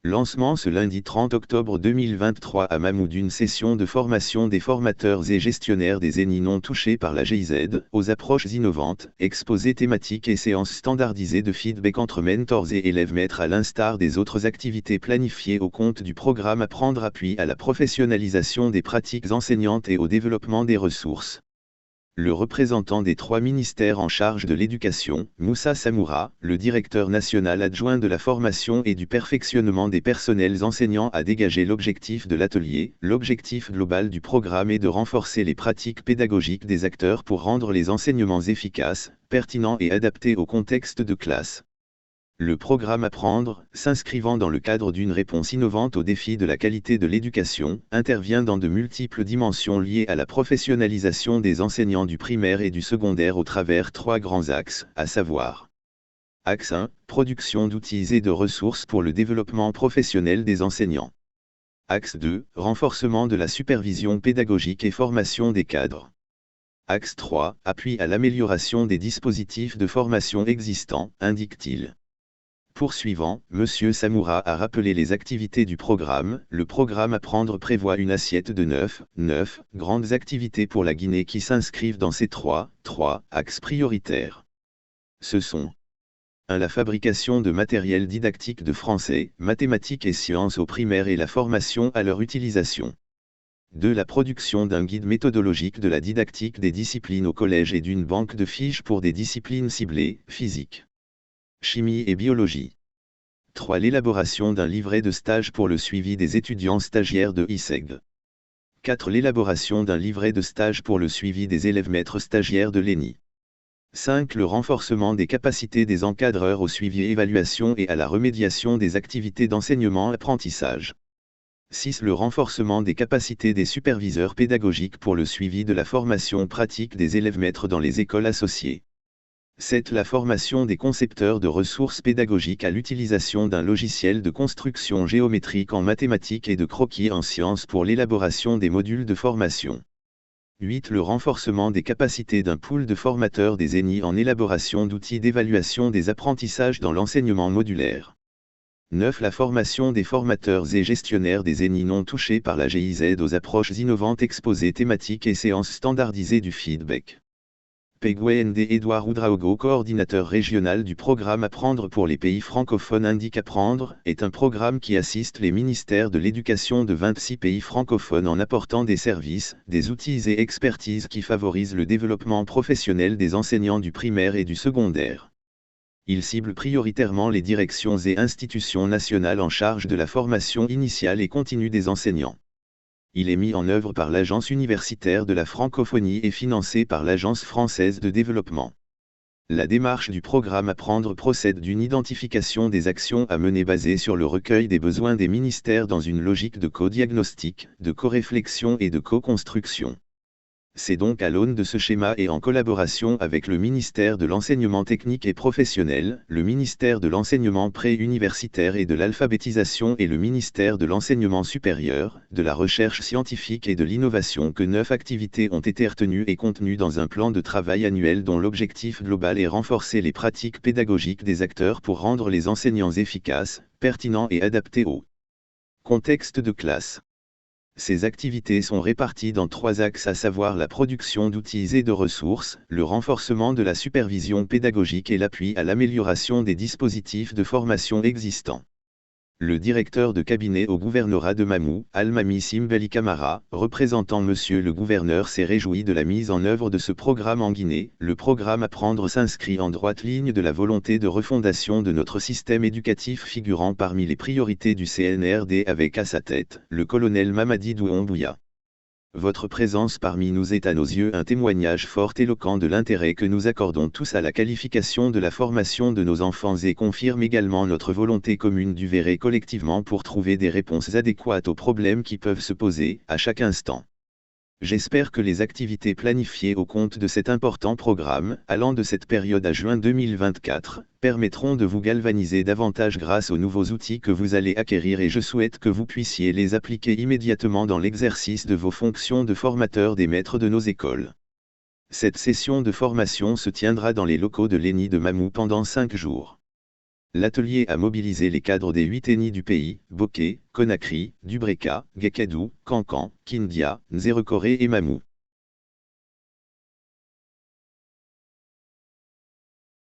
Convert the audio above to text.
Lancement ce lundi 30 octobre 2023 à Mamou d'une session de formation des formateurs et gestionnaires des ENI non touchés par la GIZ, aux approches innovantes, exposés thématiques et séances standardisées de feedback entre mentors et élèves maîtres à l'instar des autres activités planifiées au compte du programme Apprendre appui à la professionnalisation des pratiques enseignantes et au développement des ressources. Le représentant des 3 ministères en charge de l'éducation, Moussa Samoura, le directeur national adjoint de la formation et du perfectionnement des personnels enseignants a dégagé l'objectif de l'atelier. L'objectif global du programme est de renforcer les pratiques pédagogiques des acteurs pour rendre les enseignements efficaces, pertinents et adaptés au contexte de classe. Le programme Apprendre, s'inscrivant dans le cadre d'une réponse innovante aux défis de la qualité de l'éducation, intervient dans de multiples dimensions liées à la professionnalisation des enseignants du primaire et du secondaire au travers 3 grands axes, à savoir: Axe 1, production d'outils et de ressources pour le développement professionnel des enseignants. Axe 2, renforcement de la supervision pédagogique et formation des cadres. Axe 3, appui à l'amélioration des dispositifs de formation existants, indique-t-il. Poursuivant, M. Samoura a rappelé les activités du programme. Le programme Apprendre prévoit une assiette de 9 grandes activités pour la Guinée qui s'inscrivent dans ces 3 axes prioritaires. Ce sont 1. La fabrication de matériel didactique de français, mathématiques et sciences au primaire et la formation à leur utilisation. 2. La production d'un guide méthodologique de la didactique des disciplines au collège et d'une banque de fiches pour des disciplines ciblées, physique, chimie et biologie. 3. L'élaboration d'un livret de stage pour le suivi des étudiants stagiaires de ISEG. 4. L'élaboration d'un livret de stage pour le suivi des élèves maîtres stagiaires de l'ENI. 5. Le renforcement des capacités des encadreurs au suivi évaluation et à la remédiation des activités d'enseignement-apprentissage. 6. Le renforcement des capacités des superviseurs pédagogiques pour le suivi de la formation pratique des élèves maîtres dans les écoles associées. 7. La formation des concepteurs de ressources pédagogiques à l'utilisation d'un logiciel de construction géométrique en mathématiques et de croquis en sciences pour l'élaboration des modules de formation. 8. Le renforcement des capacités d'un pool de formateurs des ENI en élaboration d'outils d'évaluation des apprentissages dans l'enseignement modulaire. 9. La formation des formateurs et gestionnaires des ENI non touchés par la GIZ aux approches innovantes exposées thématiques et séances standardisées du feedback. Pegwend Edouard Oudraogo, coordinateur régional du programme Apprendre pour les pays francophones, indique: Apprendre est un programme qui assiste les ministères de l'éducation de 26 pays francophones en apportant des services, des outils et expertises qui favorisent le développement professionnel des enseignants du primaire et du secondaire. Il cible prioritairement les directions et institutions nationales en charge de la formation initiale et continue des enseignants. Il est mis en œuvre par l'Agence universitaire de la francophonie et financé par l'Agence française de développement. La démarche du programme Apprendre procède d'une identification des actions à mener basée sur le recueil des besoins des ministères dans une logique de co-diagnostic, de co-réflexion et de co-construction. C'est donc à l'aune de ce schéma et en collaboration avec le ministère de l'Enseignement technique et professionnel, le ministère de l'Enseignement pré-universitaire et de l'Alphabétisation et le ministère de l'Enseignement supérieur, de la Recherche scientifique et de l'Innovation que 9 activités ont été retenues et contenues dans un plan de travail annuel dont l'objectif global est renforcer les pratiques pédagogiques des acteurs pour rendre les enseignants efficaces, pertinents et adaptés au contexte de classe. Ces activités sont réparties dans 3 axes, à savoir la production d'outils et de ressources, le renforcement de la supervision pédagogique et l'appui à l'amélioration des dispositifs de formation existants. Le directeur de cabinet au gouvernorat de Mamou, Almami Simbali Camara, représentant Monsieur le gouverneur, s'est réjoui de la mise en œuvre de ce programme en Guinée. Le programme Apprendre s'inscrit en droite ligne de la volonté de refondation de notre système éducatif figurant parmi les priorités du CNRD avec à sa tête, le colonel Mamadi Doumbouya. Votre présence parmi nous est à nos yeux un témoignage fort éloquent de l'intérêt que nous accordons tous à la qualification de la formation de nos enfants et confirme également notre volonté commune d'œuvrer collectivement pour trouver des réponses adéquates aux problèmes qui peuvent se poser, à chaque instant. J'espère que les activités planifiées au compte de cet important programme, allant de cette période à juin 2024, permettront de vous galvaniser davantage grâce aux nouveaux outils que vous allez acquérir et je souhaite que vous puissiez les appliquer immédiatement dans l'exercice de vos fonctions de formateur des maîtres de nos écoles. Cette session de formation se tiendra dans les locaux de l'ENI de Mamou pendant 5 jours. L'atelier a mobilisé les cadres des 8 ENI du pays, Bokeh, Conakry, Dubreka, Gekadou, Kankan, Kindia, Nzerekoré et Mamou.